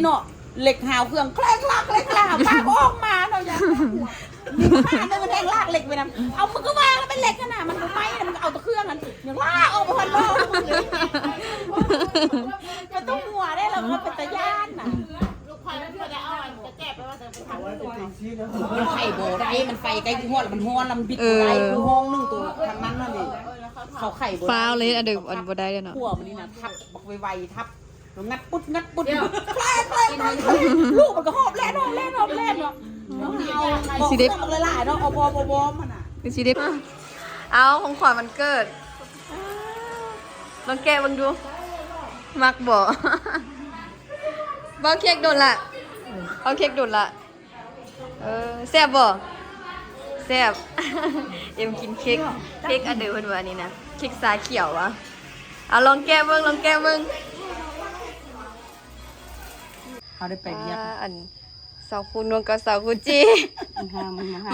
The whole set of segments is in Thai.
เนาะเหล็กหาวเครื่องแคลกลากเหล็กลากป้าก็ออกมาเนาะอย่างป้าเนี่ยมันแทงลากเหล็กไปนะเอามันก็วางแล้วเป็นเหล็กขนาดมันก็ไม่มันก็เอาตะเครื่องนั้นอย่างลากออกมาพันรอบมันต้องหัวได้แล้วก็เป็นตะย่านน่ะไข่โบได้มันไฟใกล้หัวแล้วมันฮ้อนแล้วมันบิดได้คือห้องนึงตัวทางนั้นนั่นเองเขาไข่โบฟ้าวเลยอันเดิมอันบ่ได้เลยเนาะหัวมันนี่นะทับบักไวๆทับงัดปุ๊ดแคลกลูกมันก็หอบแล่นเนาะสิเด็กมันเลยล่ะเนาะเอาบอมมันอ่ะสิเด็กเอาของขวัญมันเกิดลองแกะบังดูมักบ่เค้กโดนละเอาเค้กโดนละแซ่บบ่แซ่บเอ็มกินเค้กอันเดิมเพิ่นว่านี่นะเค้กสาเขียววะเอาลองแกะเบิ่งเขาได้ไปเรียกอันสาวคุณนวลกับสาวคุณจี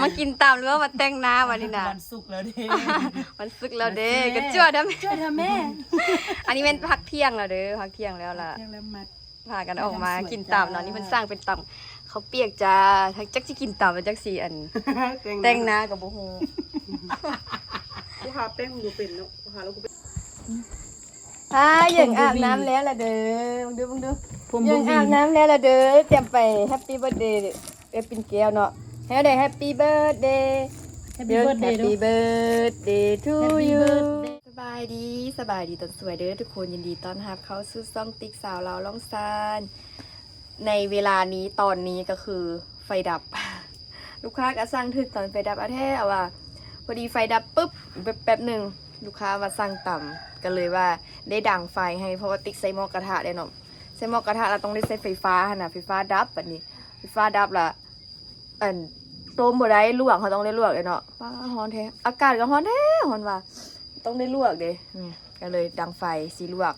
มากินตามหรือว่ามาแต่งหน้าวันนี้นะวันศุกร์แล้วเด้วันศุกร์แล้วเด้ก็จ้วดแม่อันนี้เป็นพักเที่ยงแล้วเด้อพักเที่ยงแล้วล่ะพากันออกมากินตามเนาะนี่มันสร้างเป็นตำเขาเปียกจ้าทั้งจักสิกินตามจักสีอันแต่งหน้ากับบ่ฮู้กูหาแป้งดูเป็นเนาะกูหาแล้วกูเป็นยังอาบน้ำแล้วล่ะเด้อมึงดูยังอาบน้ำแล้วล่ะเด้อเตรียมไปแฮปปี้เบิร์ธเดย์เป็นแก้วเนาะแฮปปี้เบิร์ธเดย์Happy birthday to you สบายดีตอนสวยเด้อทุกคนยินดีต้อนรับเข้าสู่ซ่องติ๊กสาวเราล่องซานในเวลานี้ตอนนี้ก็คือไฟดับ ลูกค้าก็สั่งถึกตอนไฟดับแท้เอาว่าพอดีไฟดับปุ๊บแป๊บหนึ่งลูกค้ามาสั่งต่ำก็เลยว่าได้ดังไฟให้เพราะว่าติ๊กใส่หม้อกระทะได้เนาะใส่หม้อกระทะเราต้องได้ใช้ไฟฟ้านะไฟฟ้าดับแบบนี้ไฟฟ้าดับละต้มบ่ได้ลวกเขาต้องได้ลวกเลยเนาะป้าฮ้อนแท้อากาศก็ฮ้อนแท้ฮ้อนว่าต้องได้ลวกเด้ก็เลยดังไฟสีลวก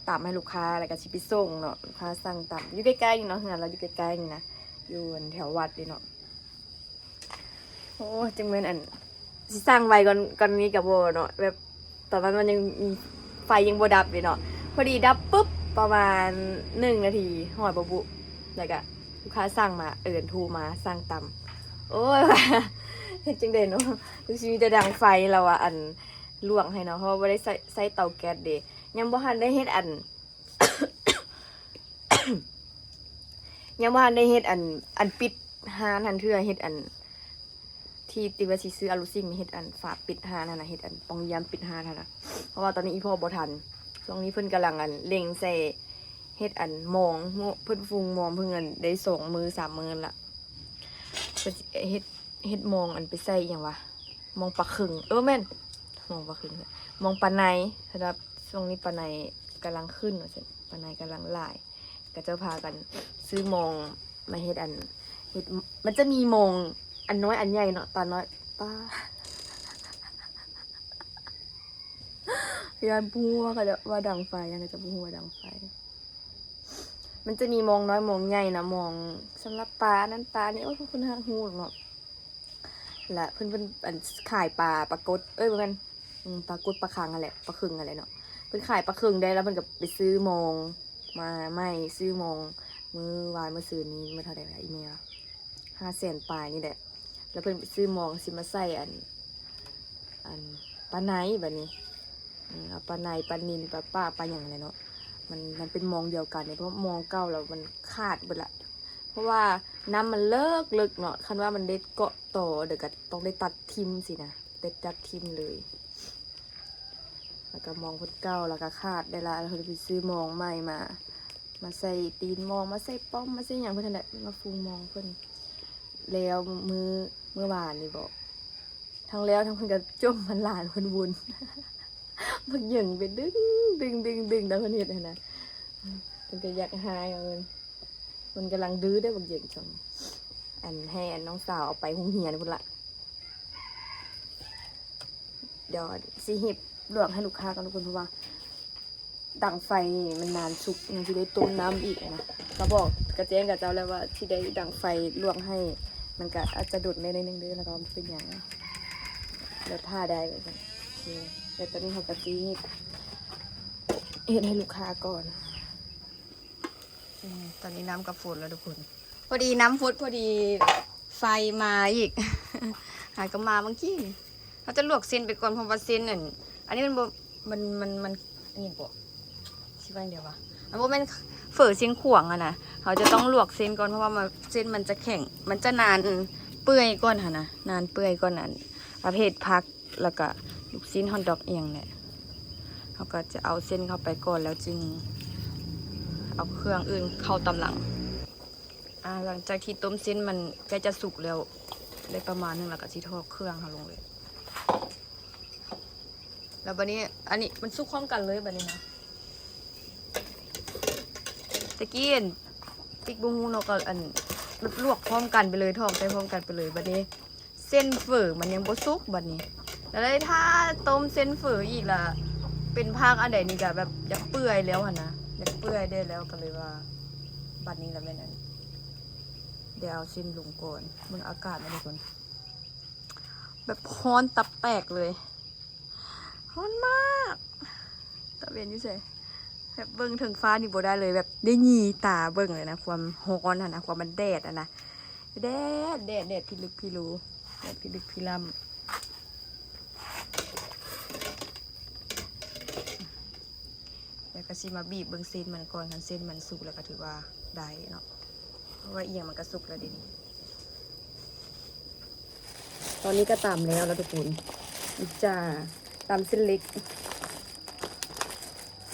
ตามให้ลูกค้าแล้วก็สิไปส่งเนาะลูกค้าสั่งตามอยู่ใกล้ๆนี่เนาะงานเราอยู่ใกล้ๆนี่นะอยู่แถววัดนี่เนาะโอ้จังแม่นอันสิสั่งไว้ก่อนนี้กับโบเนาะแบบตอนนั้นมันยังมีไฟยังบ่ดับเลยเนาะพอดีดับปุ๊บประมาณ1 นาทีหอยบบุแล้วก็ลูกค้าสั่งมาโทรมาสั่งตำโอ้ยเห็นจังเด่นเนาะลูกชีจะดังไฟเราอะอันลวกให้เนาะเพราะว่าได้ใส่เตาแก๊สเดยยังบ่ทันได้เฮ็ดอัน ยังบ่ทันได้เฮ็ดอันปิดหาทันเทื่อเฮ็ดอันที่ติว่าสิซื้ออาลูซิ่งเฮ็ดอันฝาปิดหานั่นน่ะเฮ็ดอันปองยามปิดหานั่นน่ะเพราะว่าตอนนี้อีพ่อบ่ทันช่วงนี้เพิ่นกำลังอันเล็งใส่เฮ็ดอันมองเพิ่นฟุงมองเพิ่นได้2 มือ 3 มือละเฮ็ดมองอันไปใส่อย่างวะมองปลาขึงแม่นมองปลาขึงมองปลาในสำหรับช่วงนี้ปลาในกำลังขึ้นปลาในกำลังหลายก็จะพากันซื้อมองมาเฮ็ดอันเฮ็ดมันจะมีมองอันน้อยอันใหญ่เนาะตาน้อยป้าพยานพูว่าเขาจะว่าดังไฟยังจะพูว่าดังไฟมันจะมีมองน้อยมองใหญ่นะมองสำหรับปลานั้นปลานี่โอ้ยคุณห้างหูเนาะและเพิ่นขายปลากดเหมือนกันปลากดปลาคังอะไรปลาคึงอะไรเนาะเพิ่นขายปลาคึงได้แล้วเพิ่นก็ไปซื้อมองมาไม่ซื้อมองมือวานเมื่อซื้อนี้เมื่อเท่าไหร่ละอีเมีย500,000 ปลายนี่แหละแล้วเพิ่นไปซื้อมองสิมาใส่อันปลาไหนแบบนี้เอาปลาไหนปลานิลปลาป้าปลาอย่างไรเนาะมันเป็นมองเดียวกันเนี่ยเพราะมองเก่าแล้วมันขาดไปละเพราะว่าน้ำมันเลิกเนาะคันว่ามันได้เกาะต่อเดี๋ยวก็ต้องได้ตัดทิมสินะได้ตัดทิมเลยแล้วก็มองคนเก่าแล้วก็ขาดได้ละแล้วเขาไปซื้อมองใหม่มาใส่ตีนมองมาใส่ป้อมมาใส่อย่างเพื่อนแหละมาฟูมองเพื่อนแล้วเมื่อวานนี่บอกทั้งแล้วทั้งเพื่อนก็จมมันหลานเพื่อนวุ้นมันหยิ่งไปดึงแล้วเพื่อนเห็นนะมันก็อยากหายมันกำลังดื้อได้บางอย่างจังให้น้องสาวเอาไปหุ้งเหียนพุ่นละเดี๋ยวสิหิบลวกให้ลูกค้ากันทุกคนเพราะว่าดังไฟมันนานสุกยังจะได้ต้มน้ำอีกนะเขาบอกกระเจ๊งกับเจ้าแล้วว่าที่ได้ดังไฟลวกให้มันก็อาจจะดุดในนึงแล้วก็เป็นอย่างเดี๋ยวท่าได้แบบนี้แต่ตอนนี้เขากระจี้เห็นให้ลูกค้าก่อน ตอนนี้น้ำกับฝนแล้วทุกคนพอดีน้ำฝนพอดีไฟมาอีก หายก็มาเมื่อกี้เราจะลวกเส้นไปก่อนเพราะว่าเส้นอันนี้มันนี่บ่ชิบะเดียววะมันบ่แม่นเฝอเชียงขวางอะนะเขาจะต้องลวกเส้นก่อนเพราะว่าเส้นมันจะแข็งมันจะนานเปื่อยก่อนค่ะนะนานเปื่อยก่อนนั้นประเภทพักแล้วก็ลูกชิ้นฮอทดอกเอียงเนี่ยเขาก็จะเอาเส้นเข้าไปก่อนแล้วจึงเอาเครื่องอื่นเข้าตำหลังหลังจากที่ต้มเส้นมันใกล้จะสุกแล้วได้ประมาณนึงแล้วก็สิทอดเครื่องเขาลงเลยแล้วบัดนี้อันนี้มันสุกพร้อมกันเลยบัดนี้นะตะกี้ติ๊กบูฮูเนาะก็ลวกพร้อมกันไปเลยทอดไปพร้อมกันไปเลยบัดนี้เส้นเฝอมันยังบ่สุกบัดนี้แล้วได้ถ้าต้มเส้นเฝออีกล่ะเป็นภาคอันใดนี่ก็แบบอยากเปื่อยแล้วหั่นนะอยากเปื่อยได้แล้วก็เลยว่าบัดนี้ละแม่นเดี๋ยวเอาเส้นลงก่อนมึงอากาศนะทุกคนแบบร้อนตับแตกเลยร้อนมากตะเวนอยู่เฉยแบบเบิ้งถึงฟ้านี่บ่ได้เลยแบบได้ยีตาเบิ้งเลยนะความร้อนนะความมันแดดนะแดดพิลึกพิลูแดดพิลึกพิล่ำแล้วก็สิมาบีบเบิ้งเส้นมันก่อนคันเส้นมันสุกแล้วก็ถือว่าได้เนาะเพราะว่าเอียงมันก็สุกแล้วดิตอนนี้ก็ตำแล้วทุกคนจ้าตำเส้นเล็ก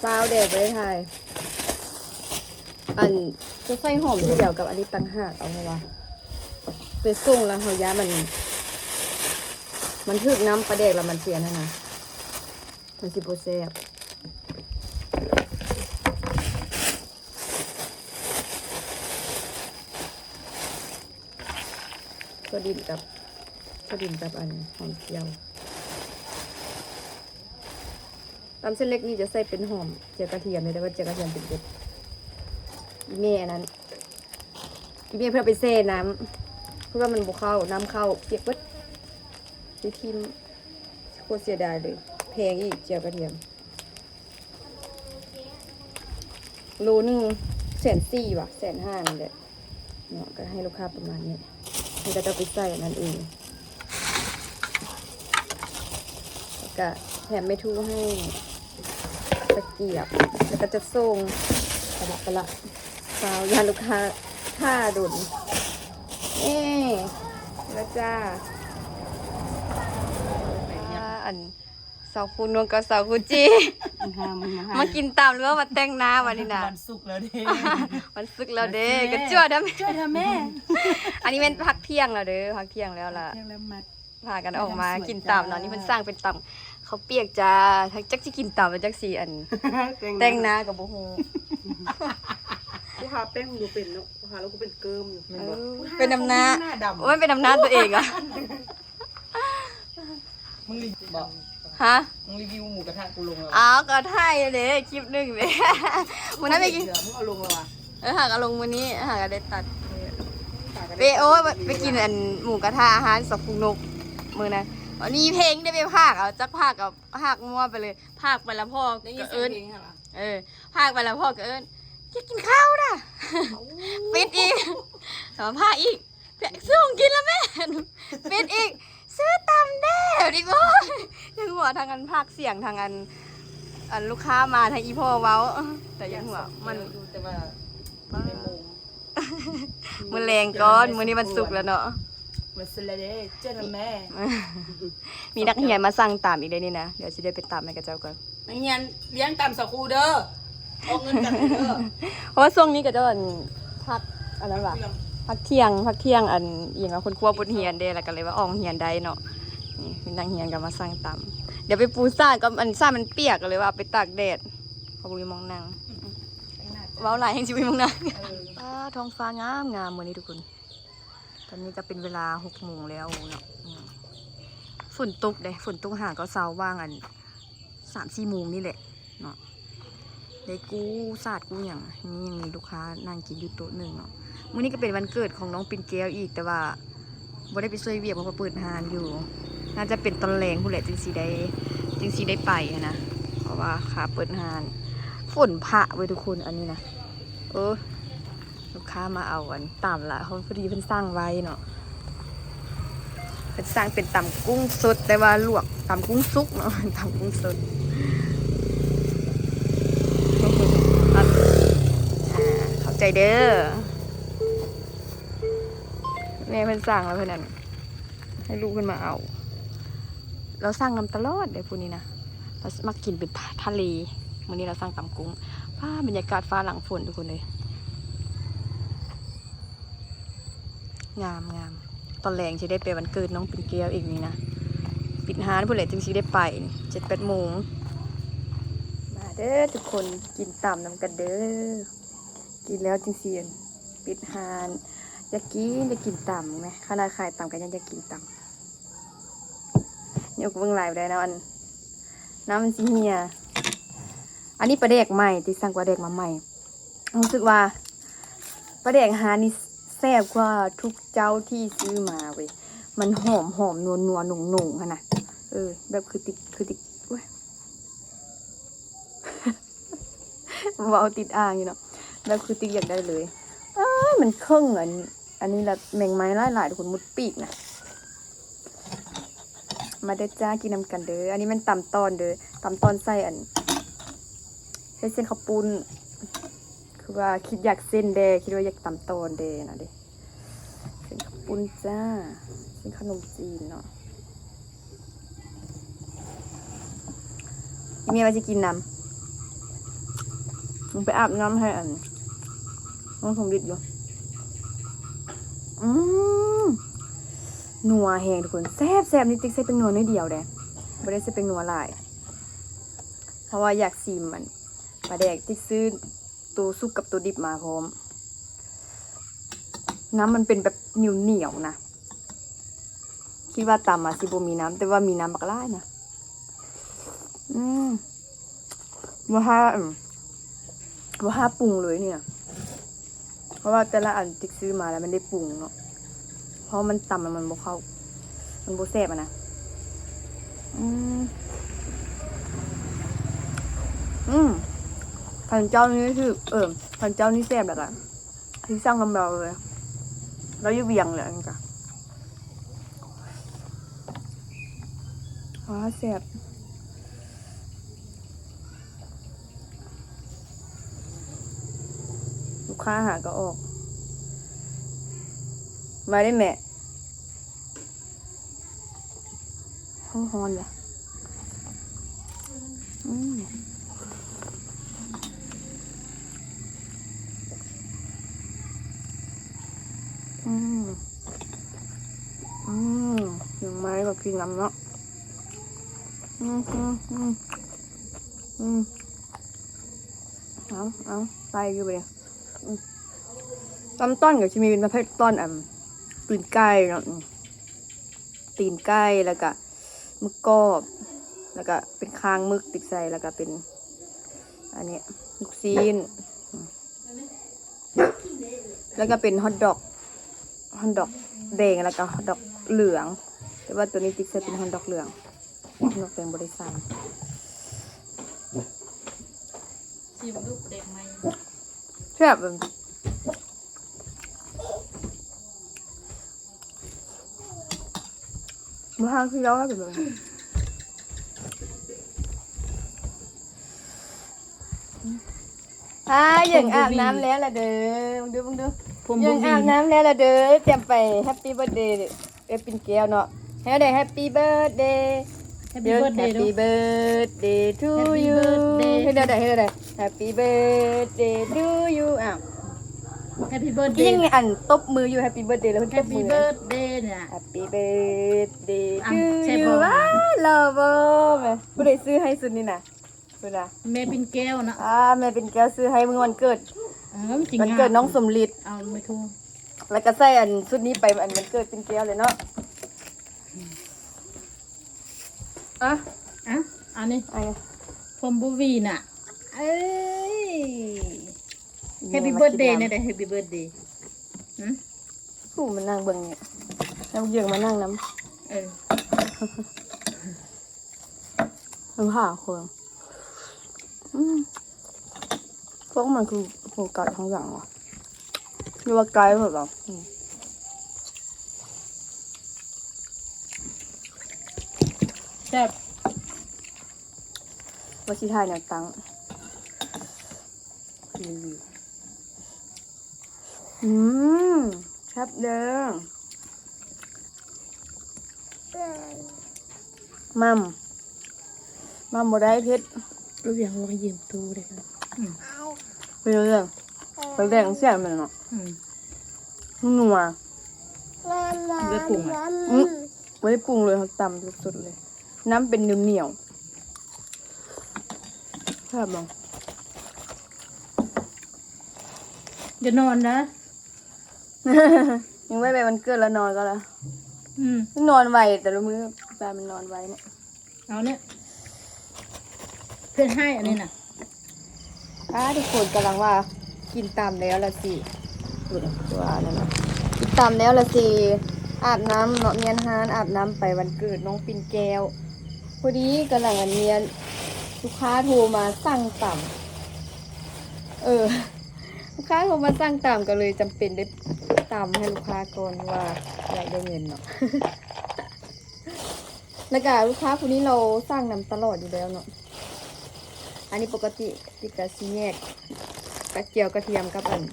ซาวแดดไปไทยจะใส่หอมทีเดียวกับอันนี้ตั้งหากเอาไงวะไปส่งแล้วเขาย้ามันถึกน้ำปลาแดกแล้วมันเสียนะมันสิโปแซ่บก็ดินกับอันหอมเจียวตำเส้นเล็กนี่จะใส่เป็นหอมเจียวกระเทียมเลยแต่ว่าเจียวกระเทียมเป็นเด็ดอีเม่อันนั้นอีเม่เพื่อไปเซ่น้ำเพื่อมันบุเข้าน้ำเข้าเปียกวัดที่ทิมโคตรเสียดายเลยแพงอีกเจียวกระเทียมโลนึง140,000 ว่ะ150,000นี่แหละเนาะก็ให้ลูกค้าประมาณนี้มันก็จะไปใส่อันนั้นเองก็แถมไม่ทู่ให้ตะเกียบแล้วก็จะส่งกระสาวยาลูกค้าท่าดุนแล้วจ้าอันสาวคุณนวลกับสาวคุณจีมากินตามหรือว่ามาแต่งหน้าวันนี้นะวันศุกร์แล้วเด้ วันศุกร์แล้วเด้ก็จ้วดนะแม่ ช่วยเธอแม่ อันนี้เป็นพักเที่ยงแล้วเด้อพักเที่ยงแล้วล่ะพากันออกมากินตามเนาะนี่มันสร้างเป็นตำเขาเปียกจ้าทั้งจักสิกินตามจักสีอันแต่งหน้ากับบ่ฮู้ กูหาแป้งดูเป็นเนาะกูหาแล้วกูเป็นเกิมอยู่ เป็นน้ำหน้ามันเป็นน้ำหน้าตัวเองอะ มึงรีวิวบอก ฮะ มึงรีวิวหมูกระทะกูลงแล้ว อ้าวก็ถ่ายเลยคลิปหนึงเลยวันนั้นไปกิน มึงเอาลงแล้ววะ หากเอาลงวันนี้หากได้ตัดไปโอ้ไปกินอันหมูกระทะอาหารสับปุกนกมือนะวันนี้เพลงได้ไปภาคเอาจักภาคกับภาคมั่วไปเลยภาคไปแล้วพ่อก็เอิญภาคไปแล้วพ่อก็เอิญจะกินข้าวนะปิดอีกต่อภาคอีกซื้อของกินแล้วแม่ปิดอีกซื้อตำแด้ดิโอ้ยยังหัวทางอันภาคเสียงทางอันลูกค้ามาทางอีพ่อเว้าแต่ยังหัวมัน แต่ว่าในโมง มือแรงก้อนมือนี้มันสุกแล้วเนาะ มันสลัดเด้เจ้าแม่ มีนักเรียนมาสั่งตามอีกได้นี่นะเดี๋ยวจะได้ไปตามให้กับเจ้าก่อน นักเรียนเลี้ยงตามสกูเด้อเอาเงินกันเด้อ เพราะว่าช่วงนี้กับเจ้าพักอันนั้นว่ะพักเที่ยงอันอย่างว่าคนครัวบนเฮียนเด้แล้วก็เลยว่าออกเฮียนได้เนาะนี่มีนักเรียนก็มาสั่งตามเดี๋ยวไปปูซ่าก็อันซ่ามันเปียกเลยว่าไปตากแดดเขาบุยมองนางว้าวหลายแห่งชีวิตมองนางท้องฟ้างามวันนี้ทุกคนตอนนี้จะเป็นเวลา6 โมงแล้วเนาะฝนตกเลยฝนตกหาก็เช้าว่างอัน3-4 โมงนี่แหละเนาะได้กู้ศาสตร์กู้อย่างนี่ยังมีลูกค้านั่งกินอยู่โต๊ะหนึ่งเนาะมื้อนี้ก็เป็นวันเกิดของน้องปิ่นแก้วอีกแต่ว่าบ่ได้ไปช่วยเวียกเพราะว่าเปิดร้านอยู่น่าจะเป็นตอนแรงผู้แหละจึงสีได้ไปนะเพราะว่าขาเปิดร้านฝนพระไว้ทุกคนอันนี้นะ ลูกค้ามาเอาอันตามละเขาพอดีเพิ่นสร้างไว้เนาะเพิ่นสร้างเป็นตำกุ้งสดแต่ว่าลวกตำกุ้งสุกเนาะตำกุ้งสดเข้าใจเด้อแม่เพิ่นสร้างแล้วเพิ่นนั่นให้ลูกเพิ่นมาเอาเราสร้างนำตลอดเดี๋ยวพวกนี้นะเรามักกินเป็นทะเลวันนี้เราสร้างตำกุ้งบรรยากาศฟ้าหลังฝนทุกคนเลยงามตอนแรงจะได้ไปวันเกิดน้องปิ่นเกลียวอีกนี่นะปิดหาผู้เล่นจึงสิได้ไป7-8 โมงมาเด้อทุกคนกินตำน้ำกันเด้อกินแล้วจึงเสียนปิดหานอยากกินตำไหมขนาดขายตำกันยังจะกินตำเนี่ยกูเพิ่งไลฟ์ได้นะอันน้ำมันสีเหียอันนี้ปลาแดกใหม่ที่สั่งปลาแดกมาใหม่รู้สึกว่าปลาแดกหานี่แซ่บกว่าทุกเจ้าที่ซื้อมาเว้ยมันหอมนัวหนุ่งๆขนาดแบบคือติดอุ้ย ว่าเอาติดอ่างอยู่เนาะแบบคือติดอยากได้เลยมันเครื่องอันนี้ละแมงไม้หลายๆทุกคนมุดปีกนะมาได้จ้ากินน้ำกันเด้ออันนี้มันตำตอนเด้อตำตอนใส่ใส่เส้นข้าวปุ้นคือว่าคิดอยากเส้นแดงคิดว่าอยากตำตอนแดงนะเด้เส้นข้าวปุ้นจ้าเส้นขนมจีนเนาะมีอะไรจะกินน้ำมึงไปอาบน้ำให้น้องสมฤทธิ์อยู่นัวแห้งทุกคนแซ่บนี่ติ๊กใส่เป็นนัวน้อยเดียวเด้ไม่ได้ใส่เป็นนัวหลายเพราะว่าอยากซีมมันปลาแดกติ๊กซื้อตัวซุปกับตัวดิบมาพร้อมน้ำมันเป็นแบบเหนียวนะคิดว่าตำมาซิโบมีน้ำแต่ว่ามีน้ำบักล่านะว่าห้าปรุงเลยเนี่ยเพราะว่าแต่ละอันติ๊กซื้อมาแล้วมันได้ปรุงเนาะเพราะมันตำมันบ่เข้ามันบ่แซ่บนะพันเจ้านี่คือพันเจ้านี่แซ่บแบบที่สร้างกำเราเลยแล้วยิ่งเวียงเลยอันนี้แซ่บลูกค้าหาก็ออกมาได้แม่ห้องฮอนเลยยังไม้ก็กินน้ำเนาะเอาไปอยู่ไปเลยตำต้นกับชิมีเป็นประเภทต้นตีนไก่เนาะตีนไก่แล้วก็มึกกรอบแล้วก็เป็นคางมึกติดใส่แล้วก็เป็นอันนี้ลูกซีนแล้วก็เป็นฮอทดอกแดงแล้วก็ฮอทดอกเหลืองแต่ว่าตัวนี้ติ๊กใส่เป็นฮอทดอกเหลืองฮอทดอกแดงบริษัทชิมลูกเด็กไหมแซ่บมาทางที่เราเป็นแบบยังอาบน้ำแล้วล่ะเด้อมึงดูยังอาบน้ำแล้วล่ะเด้อเตรียมไปแฮปปี้เบิร์ธเดย์ปิ่นเกลียวเนาะให้ได้แฮปปี้เบิร์ธเดย์แฮปปี้เบิร์ธเดย์ทูยูให้ได้แฮปปี้เบิร์ธเดย์ทูยูแฮปปี้เบิร์ดเดย์ยังไงตบมืออยู่แฮปปี้เบิร์ธเดย์แล้วแฮปปี้เบิร์ดเดย์เนี่ยแฮปปี้เบิร์ธเดย์ทูยูลาบแม่ผู้ใดซื้อให้สุดนี่นะสุดนะแม่เป็นแก้วนะแม่เป็นแก้วซื้อให้เมื่อวันเกิดวันเกิดน้องสมฤทธิ์ไม่ถูกแล้วก็ใส่ชุดนี้ไปวันเกิดเป็นแก้วเลยเนาะอันนี้ผมบูวีน่ะแฮปปี้เบิร์ดเดย์เนี่ยแฮปปี้เบิร์ดเดย์ผู้มันนั่งเบิ่งเนี่ยน้ำเยืองมานั่งน้ำมันผ่าคนพวกมันคือโฟกัสทั้งอย่างวะ ดูว่าไกลเหรอแซ่บ ว่าชิไทยเนี่ยตังครับเด้อมัมบ่ได้เพชร รูปอย่างว่ายืมตู้เลยค่ะ เป็นเรื่องไปแดงเสียมันเนาะนัว เลือดปรุงอ่ะ ไม่ได้ปรุงเลยเขาตำสุดๆเลย น้ำเป็นเหนียวๆครับลอง จะนอนนะ ยังไม่ไปวันเกิดแล้วนอนก็แล้ว อืม นอนไวแต่ละมื้อแฟนมันนอนไวเนี่ย เอาเนี่ยเพื่อนให้อันนี้น่ะ ทุกคนกำลังว่ากินตามแล้วละสิว่านั่นแหละกินตามแล้วละสิอาบน้ำเนาะเมียนฮานอาบน้ำไปวันเกิดน้องปิ่นแก้วพอดีกำลังเมียนลูกค้าโทรมาสั่งต่ำลูกค้าโทรมาสั่งต่ำก็เลยจำเป็นได้ต่ำให้ลูกค้าก่อนว่าอยากได้เงินเนาะ แล้วก็ลูกค้าคนนี้เราสร้างนำตลอดอยู่แล้วเนาะอันนี้ปกติติกะซีแยกกระเจียวกระเทียมกับอัน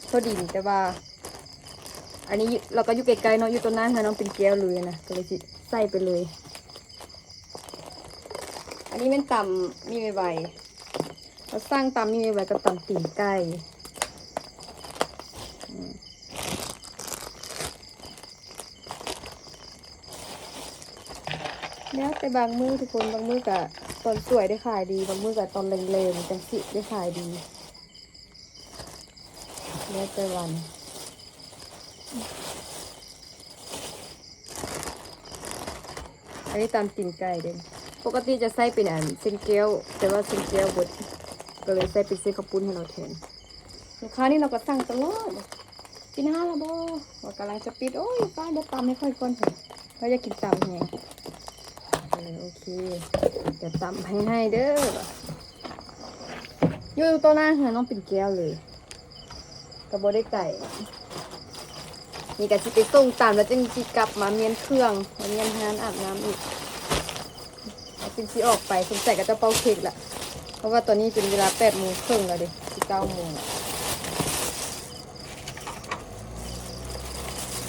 โซดินแต่ว่า อันนี้เราก็อยู่ไกลๆเนาะอยู่ต้นนั้นค่ะน้องเป็นแก้วเลยนะก็เลยสิใส่ไปเลย อันนี้เป็นตำมีใบเราสร้างตำมีใบกับตำตีนไก่แล้วแต่บางมือทุกคนบางมือกับตอนสวยได้ขายดีบางมือกับตอนเลงๆจังสิได้ขายดีแล้วแต่วัน อันนี้ตามตีนไก่เด่นปกติจะใส่เป็นอันเส้นแก้วแต่ว่าเส้นแก้วบดก็เลยใส่เป็นเส้นข้าวปุ้นให้เราแทนลูกค้านี่เราก็สั่งตลอดกินห้าละโบว่ากำลังจะปิดโอ้ยป้าเดี๋ยวตำให้ค่อยก่อนเถอะเราจะกินตำไงโอเคเดี๋ยวตำให้เด้ออยู่ตัวหน้าเหือน้องเป็นแก้วเลยกระโบได้ไก่นี่ก็สิไปส่งตามแล้วจึงสิกลับมาเมียนเครื่องมาเมียนฮานอาบน้ำอีกจึงสิออกไปสงสัยก็จะเป่าเค้กละเพราะว่าตอนนี้เป็นเวลา8:30แล้วดิ9 โมง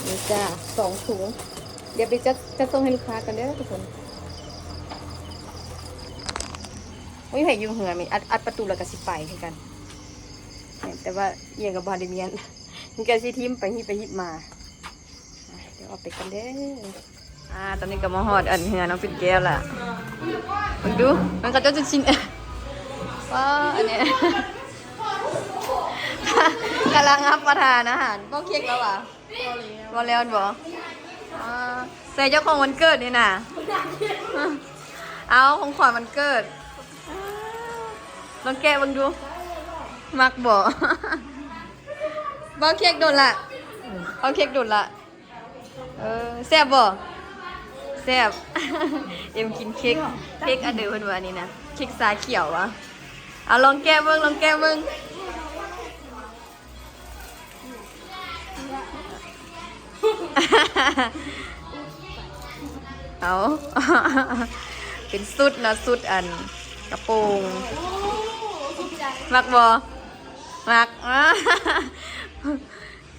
นี่จ้า2 ถุงเดี๋ยวไปจะส่งให้ลูกค้ากันเด้อทุกคนไม่ให้ยุ่งเหงื่อมีอัดประตูแล้วก็สิไปคือกันแต่ว่าเอียงกับบาดิเมียนมีการซีทิมไปฮิบมาเดี๋ยวเอาไปกันเด้อตอนนี้ก็มาหอดอันเหือน้องปิ่นแก้วล่ะมึงดูมันก็จะชินว้าอันเนี้ยกำลังรับประทานอาหารป้อเค้กแล้วอ่ะบอแล้วบอกใส่เจ้าของวันเกิดนี่น่ะเอาของขวัญวันเกิดลองแกะมึงดูมักบอกเค้กโดนละเอาเค้กโดนละแซ่บบ่แซ่บ เอ็มกินเค้กอันเดิมเพิ่นว่านี่นะเค้กสาเขียวอะเอาลองแก้เบิ่งเอา เป็นสุดนะสุดอันกระโปรงมักบ่มัก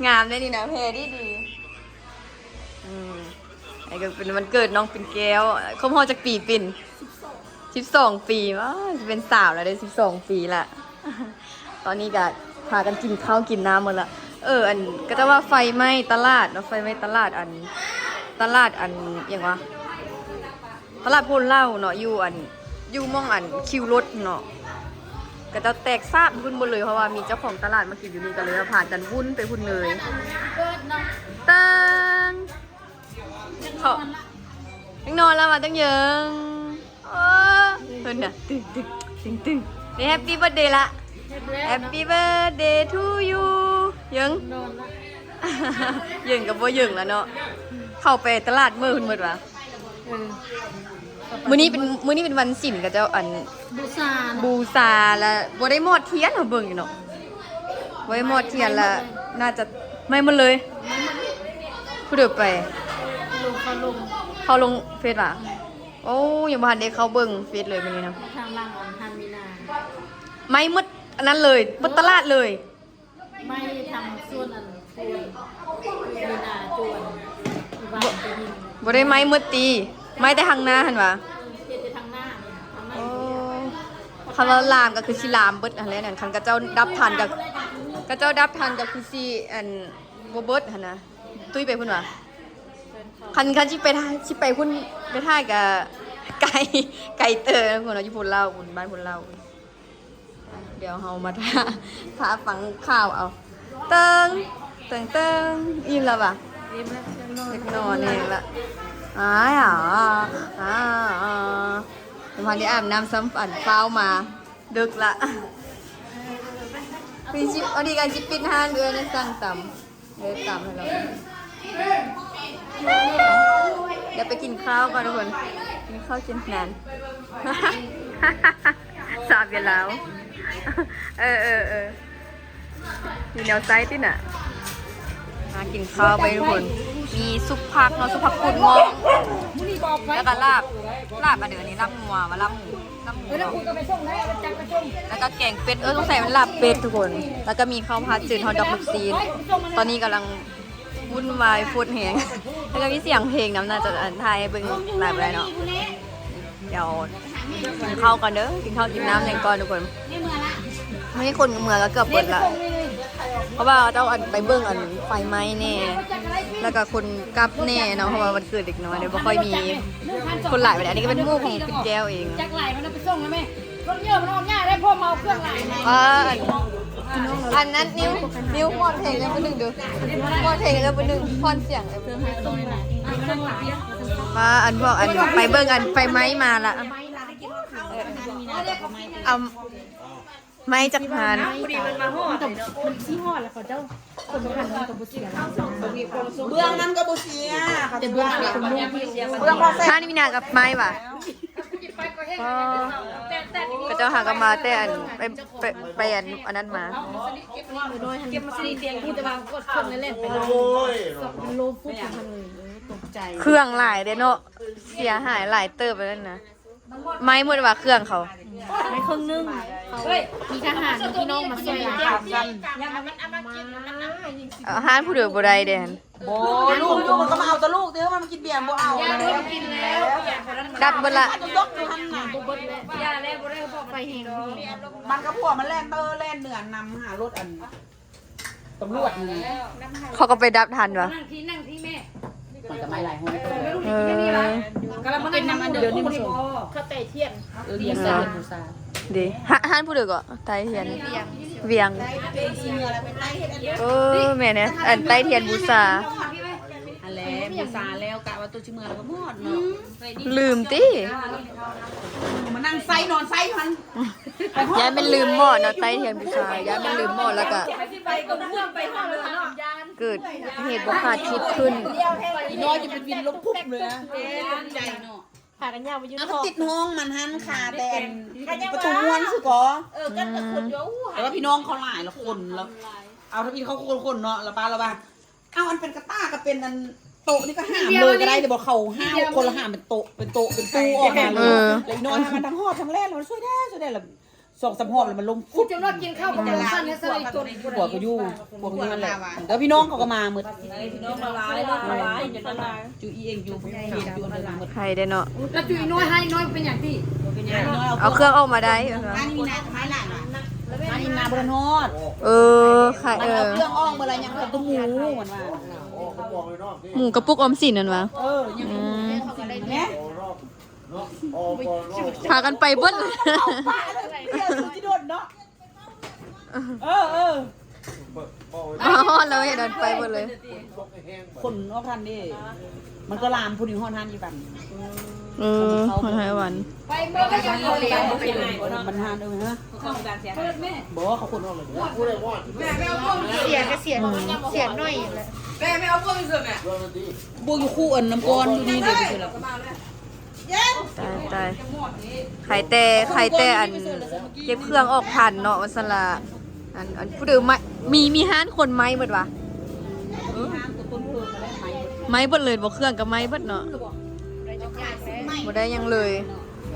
งามได้นี่นะเพดีไอ้ก็เป็นวันเกิดน้องปิ่นแก้วครบรอบจากปีปิ่น12 ปีว้าจะเป็นสาวแล้วได้12 ปีละ ตอนนี้ก็พากันกินข้าวกินน้ำหมดละอันก็จะว่าไฟไหม้ตลาดเนาะไฟไหม้ตลาดอันอย่างวะตลาดพลเล่าเนาะอยู่มองอันคิวรถเนาะก็จะแตกซาบวุ่นบนเลยเพราะว่ามีเจ้าของตลาดมากินอยู่นี่กันเลยผ่านกันวุ่นไปวุ่นเลยตังเขายังนอนแล้วมาตั้งเยอะเพิ่นน่ะตึงนี่แฮปปี้เบิร์ธเดย์ละแฮปปี้เบิร์ธเดย์ทูยูยังยังกับบ่ยังแล้วเนาะเข้าไปตลาดมื้อคุณหมดวะมื้อนี้เป็นวันศิลป์กับเจ้าอันบูชาแล้วบ่ได้มอดเทียนเฮาเบิ่งอยู่เนาะ ไว้หมดเทียนละน่าจะไม่หมดเลยผู้เดือไป เขาลงเฟซอ่ะโอ้ยังบ่ทันได้เขาเบิ่งเฟซเลยวันนี้นะ ทางล่างของทางมีนา ไม่หมดอันนั้นเลยหมดตลาดเลย ไม่ทำส่วนอันคุยมีนาจวนวางไปยิง บ่ได้ไม้หมดตีไม้แต่ทางหน้าหั่นวะ เทียนจะทางหน้าทางหน้า โอ้คำว่าลามก็คือสิลามเบิดอันนั้นคันกระเจ้าดับทันกับกระเจ้าดับทันกับคือสิอันบ่เบิดหั่นนะตุ้ยไปพุ่นวะคันสิไปพุ่นไปท่ายกับไก่เตอนะพุ่นเนาะอยู่พุ่นเล่าพุ่นบ้านพุ่นเล่าเดี๋ยวเฮามาท่าฟังข่าวเอาเติงอิ่มแล้วป่ะ เรียบแล้วจะนอน เล็กนอนเองละวันนี้อาบน้ำซ้ำปั่นเฝ้ามาดึกละพี่ชิปเอาดีกันชิปปิดห้านด้วยนะสั่งต่ำเลยต่ำให้เราเดี๋ยวไปกินข้าวก่อนทุกคนกินข้าวกินนาน สาบอย่าแล้วมีแนวไซต์ที่น่ะมากินข้าวไปทุกคนมีซุปผักเนาะซุปผักกุดงอกแล้วก็ลาบมาเดี๋ยวนี้ลาบงัวมาลาบหมูแล้วก็แกงเป็ดต้องใส่มันลาบเป็ดทุกคนแล้วก็มีข้าวผัดจืดฮอทดอกลูกซีนตอนนี้กำลังวุ่นวายฟุดแหงแล้วก็มีเสียงเพลงน้ำน่าจะไทยเบิ่งหลายไปเนาะเดี๋ยวกินข้าวก่อนเด้อกินข้าวกินน้ำอย่างก่อนทุกคนไม่ใช่คนเมืองก็เกือบเปิดละเพราะว่าเจ้าอันไปเบิ่งอันไฟไหม้แน่แล้วก็คนกลับแน่เนาะเพราะว่าวันเกิดเด็กน้อยเดี๋ยวไม่ค่อยมีคนหลายไปอันนี้ก็เป็นหมู่ของคุณแก้วเอง จักไหลมันไปส่งแล้วไหมรถเยอะมันออกง่ายได้พ่อเมาเครื่องไหล อันนั้นนิ้วมอดเพลงแล้วเป็นหนึ่งดูมอดเพลงแล้วเป็นหนึ่งพอนเสียงแล้วเป็นหนึ่งว่าอันบอกอันไปเบิ่งอันไฟไหม้มาละเอาไม้จากพาน มันชี้หอดแล้วเขาเจ้าคนพันมันกับบุเสียแล้ว เบื้องนั้นก็บ่เสีย แต่เบื้องหลังมันไม่เสีย เบื้องพอแซ่ ท่านี่มีนากับไม้ป่ะก็เจ้าหากันมาแต่อันไปอันนั้นมา เก็บมาสิเตียงพูดแต่ว่ากดคนเล่นไปเลยมันโลฟุตมันเลยตกใจ เครื่องหลายเด้เนาะเสียหายหลายเติบไปแล้วนะไม้หมดว่าเครื่องเขา ไม่ครึ่งนึงมีทหารพี่น้องมาช่วยกัน ห้านผู้เดือบบ่ได้เด่น บ่ลูกมันก็มาเอาแต่ลูกเด้อมันกินเบียร์บ่เอาเลย กินแล้ว ดับเบิดละ ยกอยู่หั่นน่ะ ยาแล้วบ่ได้บอกไปเฮง มันก็พวกมันแล่นแล่นเหนือนำหารถอันตำรวจนี่ เขาก็ไปดับทันวะ นั่งที่แม่ มันก็ไม่หลายห้อง กำลังเป็นน้ำมันเดี๋ยวนี้มันเขาเตะเทียน เรียนซ่าดูซ่า ดีห้านผู้เดือก็ไต้เทียนเวียงแม่เนี่ยอันไต้เทียนบูชา อันแล้วบูซ่าแล้วกะว่าตัวชิเมือแล้วก็หมดเนาะ ลืมติ มานั่งไซนอนไซมัน ย้ายเป็นลืมหมอดเนาะไต้เทียนบูชาย้ายเป็นลืมหมอดแล้วก็เกิดเหตุบ่คาดคิดขึ้น น้อยจะเป็นวินล้มพุบเลยนะใจเนาะ พากันยาวไปยืน มันติดห้องมันหันขาแต่ประตูม้วนสิก่อ กันตะขุดอยู่ แต่ว่าพี่น้องเขาหลายละคนแล้วเอาถ้าพี่เขาคนเนาะละป้าละบ้าเอาอันเป็นกระต้าก็เป็นอันโต๊ะนี่ก็ห้ามเลยก็ได้แต่บอกเขาห้าวคนละห้ามเป็นโต๊ะเป็นตู้ออกมาเลยเลยนอนมันทั้งหอบทั้งแรกมันช่วยได้ละสองสามหอบเลยมันลม คุณจะรอดกินข้าวกับมันสั้นเนี่ยใส่จน ปวดก็ยู่ปวดนั่นแหละแล้วพี่น้องเขาก็มาหมด พี่น้องละลายละลายจะละลาย จูอีเองอยู่อยู่อันนั้นหมด ใครได้เนาะ แล้วจุยน้อยให้น้อยเป็นอย่างที่ เอาเครื่องออกมาได้ อันนี้นะไม้หลายอันนี้นาบรนอด ใคร มันเอาเครื่องอ้อมเมื่อไรยังกับตุ้มหมูเหมือนว่า หมูกระปุกออมสินนั่นวะ ยังเนี่ย พากันไปเบิ้ล ป้าเลยเที่ยวที่โดนเนาะฮอดแล้วเห็นดันไปหมดเลย คนออกทันดิมันก็ลามผู้หญิงห้องทันอยู่กัน คนไทยวัน ไปเมื่อก็ยังเขาเลี้ยง มันทานเออฮะบอกว่าเขาคนออกเลย เสียก็เสียน้อยเลย บูอยู่คู่อันน้ำก้อนอยู่นี่เดี๋ยวไปเจอแล้ว ตายไข่แต่อันเก็บเครื่องออกทันเนาะวันสละอันผู้ดื้อ มีห้านคนไม้เบิดวะ ห้ามตัวต้นเพลิงมาแล้วไหม ไม้เบิดเลยบ่เครื่องกับไม้เบิดเนาะบ่ได้หยังเลย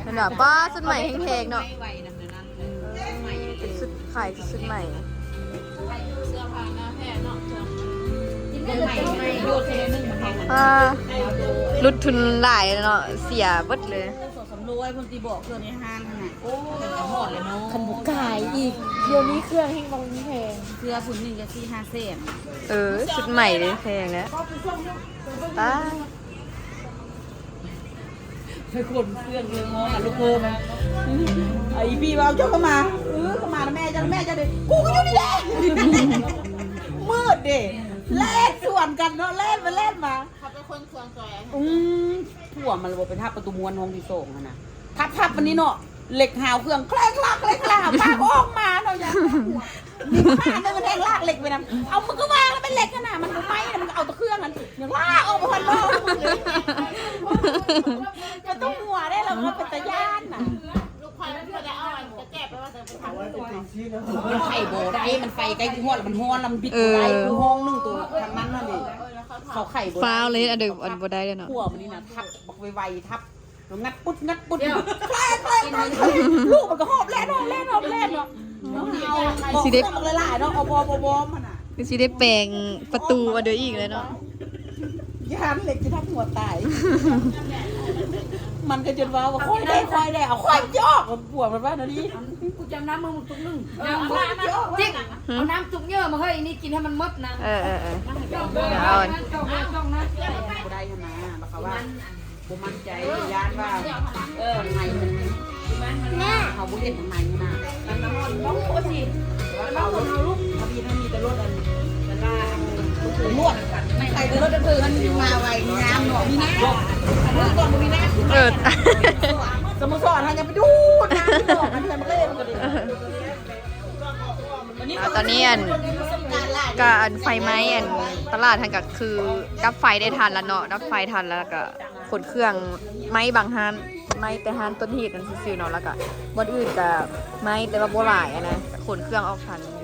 นั่นน่ะป้าสุดใหม่แพงๆเนาะ ไม่ไหวนั่นนั่น เป็นสุดขายสุดใหม่ เป็นใหม่โยนเทนึงมันแพง รุดทุนหลายเนาะเสียเบิดเลย สดสำรวยคนตีบอกเครื่องในห้างขนาดโอ้เป็นกระหอดเลยเนาะ คันบุกไก่อีกเดี๋ยวนี้เครื่องให้บางแพง เสื้อคุณนี่จะ4-5 เซน ชุดใหม่เลยแพงแล้วตาย ไปคนเครื่องเลยงอลูกเพิ่มไอ้พี่ว่าเจ้าเข้ามาเข้ามาแล้วแม่จะเลยกูก็อยู่นี่แหละมืดดิเล่นส่วนกันเนาะเล่นมา เขาเป็นคนเครื่องจอย ถั่วมันระบบเป็นทับประตูม้วนห้องที่ส่งนะทับวันนี้เนาะเหล็กหาวเครื่องแคล้งลากป้าก็ออกมาเนาะยังมีผ้าเนื้อแทงลากเหล็กไปนะเอามึงก็วางแล้วเป็นเหล็กขนาดมันไม่มันก็เอาตะเครื่องนั้นอย่างลากออกมาพันรอบเลยมันต้องหัวได้แล้วก็เป็นตะย่านน่ะ ลูกควายมันจะเอาอันจะแจกไปว่าจะไปทำตัว มันไข่โบได้มันไฟใกล้ที่หัวแล้วมันฮ้อนแล้วมันบิดได้คือห้องนึงตัวทางนั้นนั่นดิเขาไข่โบ ฟ้าวเลยอันเดิมอันบ่ได้เลยเนาะ หัวมันนี่นะทับบักไวๆทับแล้วงัดปุ๊ดแคล้งลูกมันก็หอบแล่นเนาะบอกเรื่องมันหลายๆเนาะเอาบอมมันอ่ะ คือสิได้แปลงประตูมาเด้ออีกเลยเนาะ ยานเหล็กจะทับหัวตาย มันก็จนว่าค่อยได้เอาค่อยยอกปวดมันว่านะนี่ กูจำน้ำมึงตุกนึงน้ำจิ๊กเอาน้ำตุกเยอะมาเฮ้ยนี่กินให้มันมดนะ เดี๋ยวเอาอัน ต้องนะ บ่ได้ขนาดแล้วเขาว่าผมมั่นใจยานว่าทางในมันเขาบุเห็นทางในนี่นะน้องโคสิน้องคนเอาลูกทะเบียนมีแต่รถอันนั้นว่าลวดไม่ใครแต่รถก็คือมันมาไวงามหน่อยมีน้ำเมื่อก่อนมีน้ำสโมสรทางยังไปดูน้ำที่บอกมันเพื่อนมาเล่นกันดิ ตอนนี้ก็ไฟไหม้ตลาดทันก็คือดับไฟได้ทันแล้วเนาะดับไฟทันแล้วก็ขนเครื่องไหม้บางฮานไหม้แต่ฮานต้นเหตุนั่นซื่อๆเนาะแล้วก็บ่อื่นก็ไหม้แต่ว่าบ่หลายนะขนเครื่องออกทันอยู่